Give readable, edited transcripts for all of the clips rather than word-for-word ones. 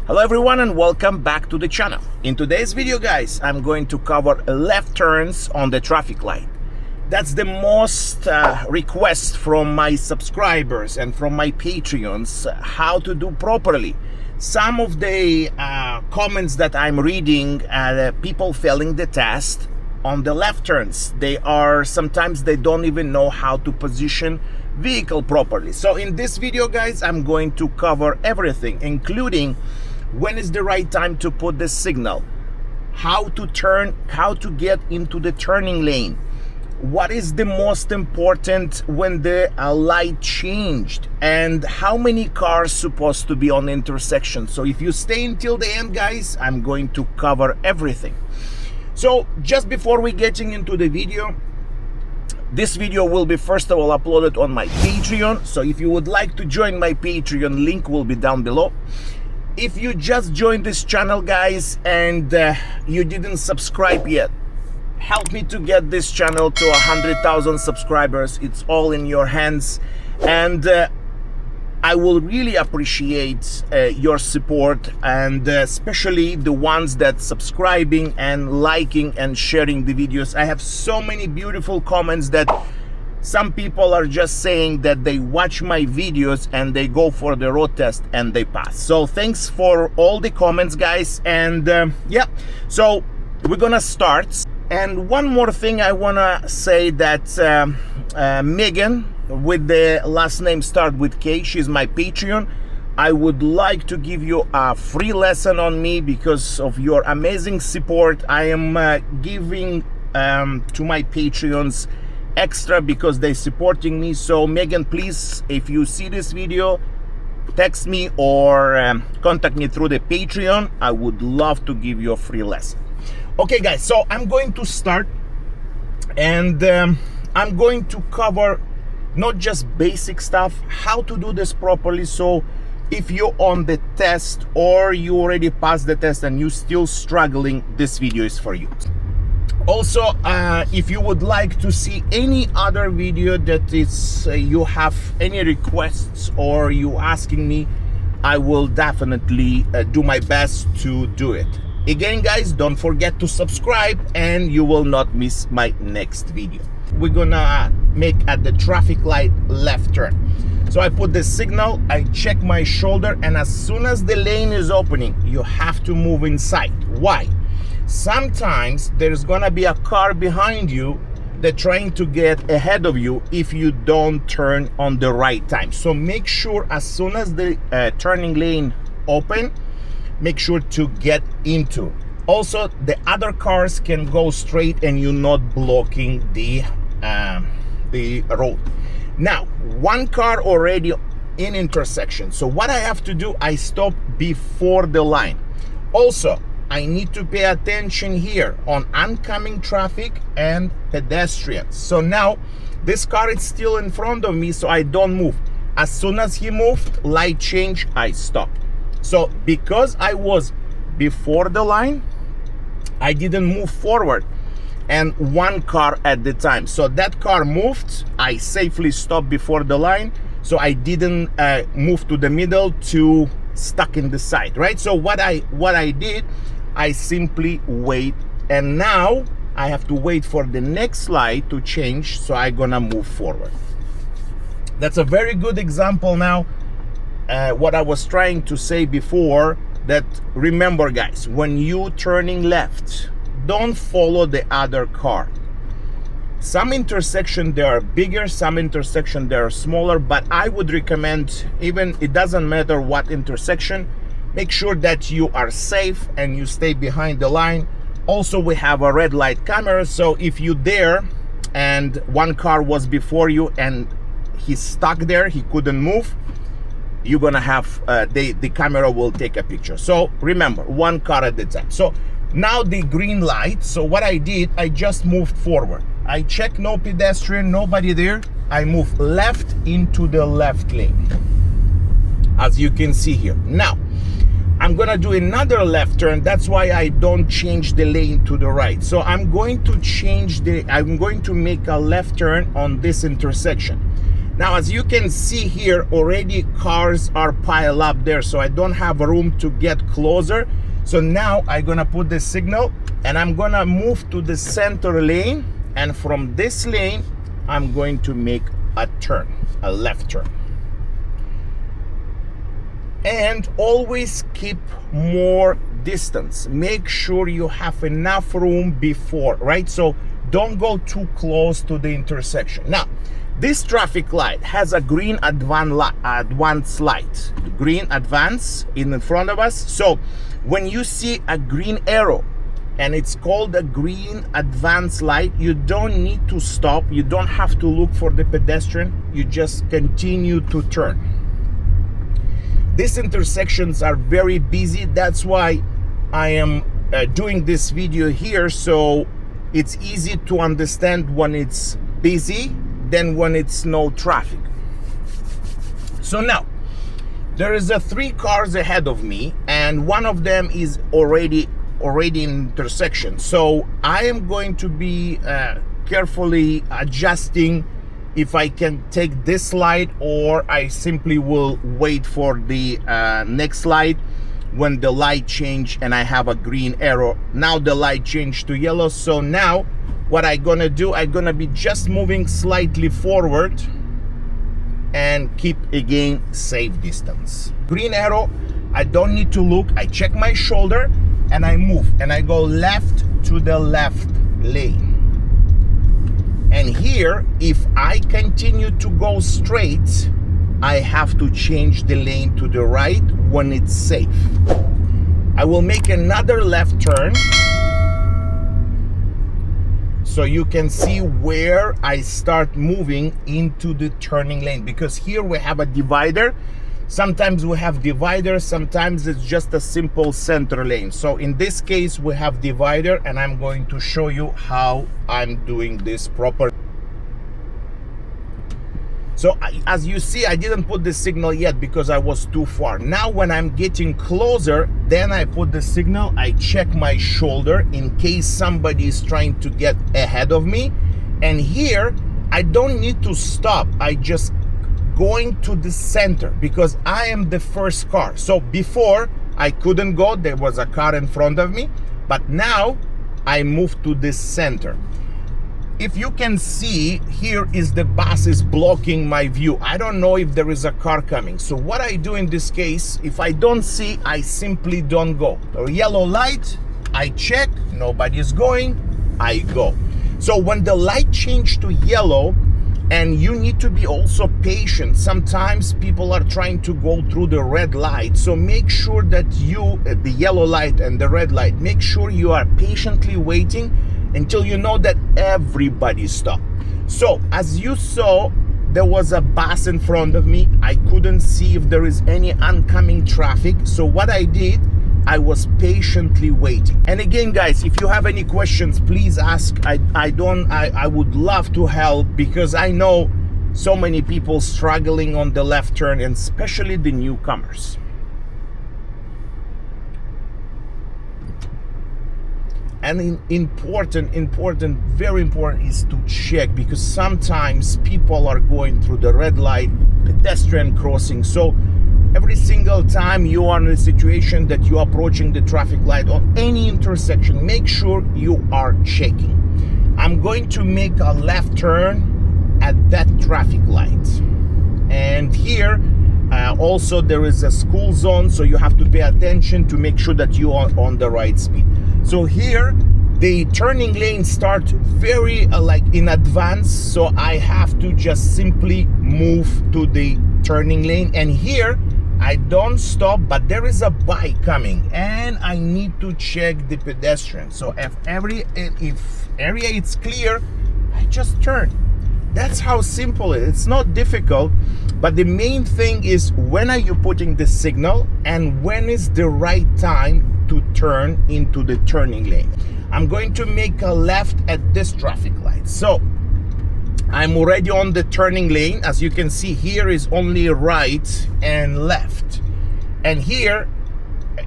Hello everyone and welcome back to the channel. In today's video guys, I'm going to cover left turns on the traffic light. That's the most request from my subscribers and from my Patreons, how to do properly. Some of the comments that I'm reading, people failing the test on the left turns. Sometimes they don't even know how to position vehicle properly. So in this video guys, I'm going to cover everything, including when is the right time to put the signal, how to turn, how to get into the turning lane, what is the most important when the light changed, and how many cars supposed to be on the intersection. So if you stay until the end guys, I'm going to cover everything. So just before we getting into the video, this video will be first of all uploaded on my Patreon. So if you would like to join my Patreon, link will be down below. If you just joined this channel guys and you didn't subscribe yet, help me to get this channel to 100,000 subscribers. It's all in your hands, and I will really appreciate your support, and especially the ones that subscribing and liking and sharing the videos. I have so many beautiful comments that some people are just saying that they watch my videos and they go for the road test and they pass. So thanks for all the comments guys, and yeah, so we're gonna start. And one more thing I wanna say, that Megan, with the last name start with K, she's my Patreon. I would like to give you a free lesson on me because of your amazing support. I am giving to my Patreons extra because they're supporting me. So Megan, please, if you see this video, text me or contact me through the Patreon. I would love to give you a free lesson. Okay guys, so I'm going to start, and I'm going to cover not just basic stuff, how to do this properly. So if you're on the test or you already passed the test and you're still struggling, this video is for you. Also, if you would like to see any other video that is you have any requests or you asking me, I will definitely do my best to do it. Again guys, don't forget to subscribe and you will not miss my next video. We're gonna make at the traffic light left turn. So I put the signal, I check my shoulder, and as soon as the lane is opening, you have to move inside. Why? Sometimes there's gonna be a car behind you that trying to get ahead of you if you don't turn on the right time. So make sure as soon as the turning lane open, make sure to get into. Also, the other cars can go straight and you're not blocking the road. Now, one car already in intersection. So what I have to do, I stop before the line. Also, I need to pay attention here on oncoming traffic and pedestrians. So now this car is still in front of me, so I don't move. As soon as he moved, light change, I stop. So because I was before the line, I didn't move forward, and one car at the time. So that car moved, I safely stopped before the line, so I didn't move to the middle to stuck in the side, right? So what I did, I simply wait, and now I have to wait for the next light to change, so I'm gonna move forward. That's a very good example now. What I was trying to say before, that remember guys, when you turning left, don't follow the other car. Some intersection they are bigger, some intersection they are smaller, but I would recommend, even it doesn't matter what intersection, make sure that you are safe and you stay behind the line. Also, we have a red light camera, so if you're there and one car was before you and he's stuck there, he couldn't move, you're gonna have the camera will take a picture. So remember, one car at the time. So now the green light, so what I did, I just moved forward. I check no pedestrian, nobody there. I move left into the left lane, as you can see here. Now I'm gonna do another left turn. That's why I don't change the lane to the right. So I'm going to make a left turn on this intersection. Now, as you can see here, already cars are piled up there, so I don't have room to get closer. So now I'm gonna put the signal and I'm gonna move to the center lane, and from this lane I'm going to make a turn, a left turn. And always keep more distance. Make sure you have enough room before, right? So don't go too close to the intersection. Now, this traffic light has a green advance light, green advance in front of us. So when you see a green arrow and it's called a green advance light, you don't need to stop. You don't have to look for the pedestrian. You just continue to turn. These intersections are very busy. That's why I am doing this video here, so it's easy to understand when it's busy than when it's no traffic. So now, there is 3 cars ahead of me, and one of them is already in intersection. So I am going to be carefully adjusting if I can take this light, or I simply will wait for the next light when the light change and I have a green arrow. Now the light changed to yellow, so now what I'm gonna do, I'm gonna be just moving slightly forward and keep again safe distance. Green arrow, I don't need to look. I check my shoulder and I move and I go left to the left lane. And here, if I continue to go straight, I have to change the lane to the right when it's safe. I will make another left turn so you can see where I start moving into the turning lane, because here we have a divider. Sometimes we have dividers, sometimes it's just a simple center lane. So in this case we have divider, and I'm going to show you how I'm doing this properly. So as you see, I didn't put the signal yet because I was too far. Now when I'm getting closer, then I put the signal. I check my shoulder in case somebody is trying to get ahead of me. And here, I don't need to stop. I just going to the center because I am the first car. So before I couldn't go, there was a car in front of me, but now I moved to the center. If you can see, here is the bus is blocking my view. I don't know if there is a car coming. So what I do in this case, if I don't see, I simply don't go. A yellow light, I check, nobody is going, I go. So when the light changed to yellow, and you need to be also patient. Sometimes people are trying to go through the red light. So make sure that you, the yellow light and the red light, make sure you are patiently waiting until you know that everybody stopped. So as you saw, there was a bus in front of me. I couldn't see if there is any oncoming traffic. So what I did, I was patiently waiting. And again, guys, if you have any questions, please ask. I would love to help, because I know so many people struggling on the left turn, and especially the newcomers. And very important is to check, because sometimes people are going through the red light, pedestrian crossing. So every single time you are in a situation that you're approaching the traffic light or any intersection, make sure you are checking. I'm going to make a left turn at that traffic light. And here, also there is a school zone, so you have to pay attention to make sure that you are on the right speed. So here, the turning lane starts very in advance, so I have to just simply move to the turning lane. And here, I don't stop, but there is a bike coming and I need to check the pedestrian. So if area is clear, I just turn. That's how simple it is. It's not difficult, but the main thing is, when are you putting the signal and when is the right time to turn into the turning lane. I'm going to make a left at this traffic light. So I'm already on the turning lane. As you can see, here is only right and left. And here,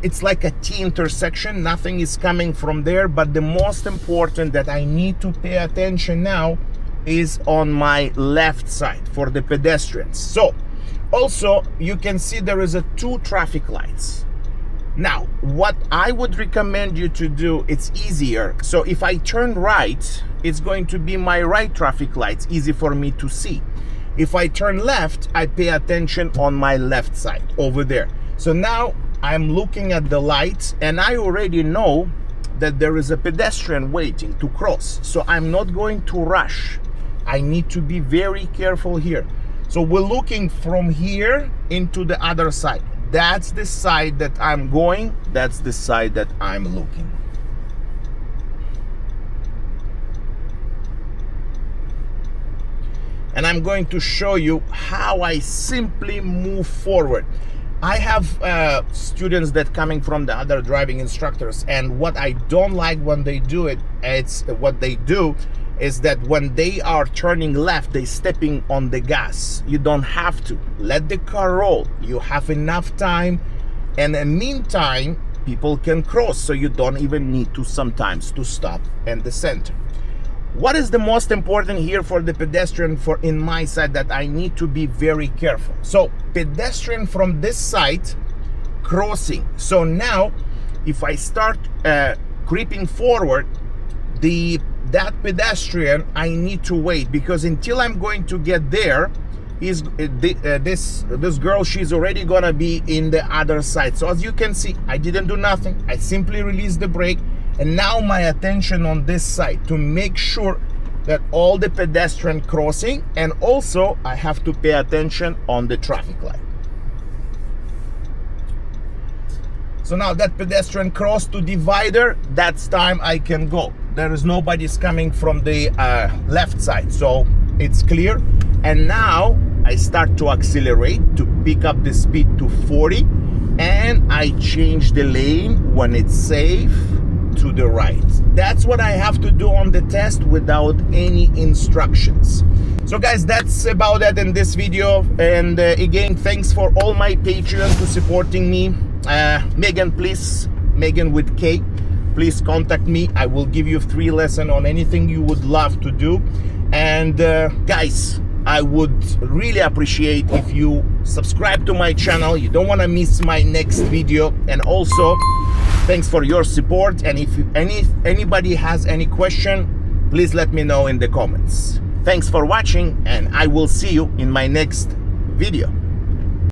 it's like a T intersection. Nothing is coming from there. But the most important that I need to pay attention now, is on my left side for the pedestrians. So also you can see there is a 2 traffic lights. Now what I would recommend you to do, it's easier. So if I turn right, it's going to be my right traffic lights, easy for me to see. If I turn left, I pay attention on my left side over there. So now I'm looking at the lights and I already know that there is a pedestrian waiting to cross. So I'm not going to rush. I need to be very careful here. So we're looking from here into the other side. That's the side that I'm going. That's the side that I'm looking. And I'm going to show you how I simply move forward. I have students that coming from the other driving instructors, and what I don't like when they do it, it's what they do is that when they are turning left, they stepping on the gas. You don't have to. Let the car roll. You have enough time, and in the meantime, people can cross, so you don't even need to sometimes to stop in the center. What is the most important here for the pedestrian for in my side that I need to be very careful? So pedestrian from this side crossing. So now if I start creeping forward, that pedestrian, I need to wait, because until I'm going to get there, this girl, she's already gonna be in the other side. So as you can see, I didn't do nothing. I simply released the brake. And now my attention on this side to make sure that all the pedestrian crossing, and also I have to pay attention on the traffic light. So now that pedestrian crossed to divider, that's time I can go. There is nobody's coming from the left side, so it's clear. And now I start to accelerate to pick up the speed to 40, and I change the lane when it's safe to the right. That's what I have to do on the test without any instructions. So guys, that's about it in this video. And again, thanks for all my Patreons to supporting me. Megan, please, Megan with K, please contact me. I will give you free lesson on anything you would love to do. And guys, I would really appreciate if you subscribe to my channel. You don't want to miss my next video. And also, thanks for your support. And if anybody has any question, please let me know in the comments. Thanks for watching, and I will see you in my next video.